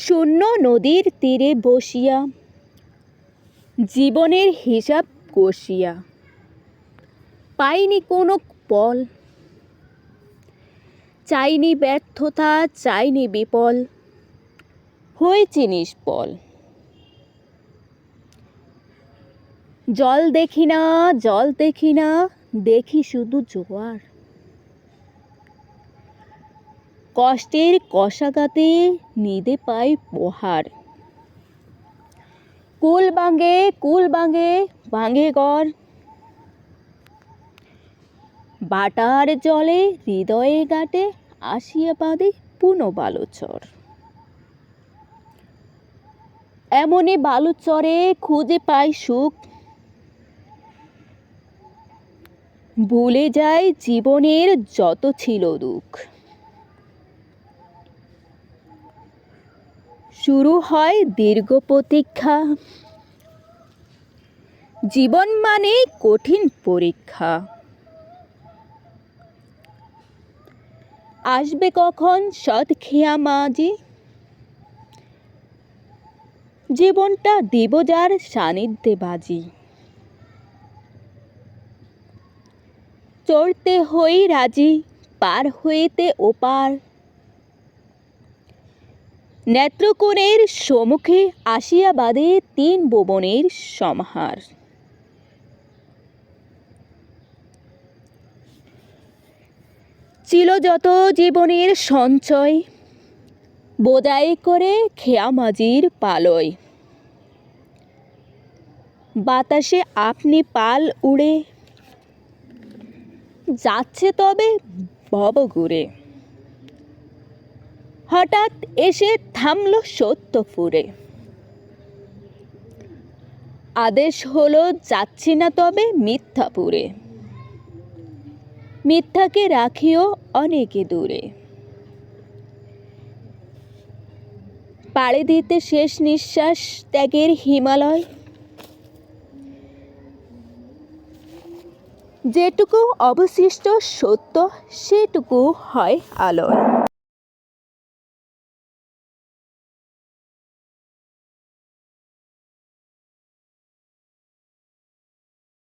শূন্য নদীর তীরে বসিয়া জীবনের হিসাব কষিয়া পাইনি কোনো ফল, চাইনি ব্যর্থতা, চাইনি বিফল, হয়েছি নিষ্ফল। জল দেখি না, জল দেখি না, দেখি শুধু জোয়ার। কষ্টের কষাঘাতে নিদে পাই প্রহার। কুল ভাঙে, কুল ভাঙে, ভাঙে ঘর। বাটার জলে হৃদয়ে গাটে আসিয়া বাঁধে পুনঃ বালুচর। এমনই বালুচরে খুঁজে পাই সুখ, ভুলে যায় জীবনের যত ছিল দুঃখ। শুরু হয় দীর্ঘ প্রতীক্ষা, জীবন মানে কঠিন পরীক্ষা। আসবে কখন সৎ খেয়া মাঝি, জীবনটা দিব যার সান্নিধ্যে বাজি। চড়তে হই রাজি, পার হইতে ওপার। নেত্রকোণের সম্মুখে আসিয়া বাঁধে তিন ভুবনের সমাহার। ছিল যত জীবনের সঞ্চয়, বোঝাই করে খেয়া মাঝির পালয়। বাতাসে আপনি পাল উড়ে, যাচ্ছে তবে ভব ঘুরে। হঠাৎ এসে থামল সত্য ফুরে। আদেশ হলো যাচ্ছি না তবে মিথ্যাপুরে। মিথ্যাকে রাখিও অনেকে দূরে। পাড়ি দিতে শেষ নিঃশ্বাস ত্যাগের হিমালয়। যেটুকু অবশিষ্ট সত্য সেটুকু হয় আলোয়।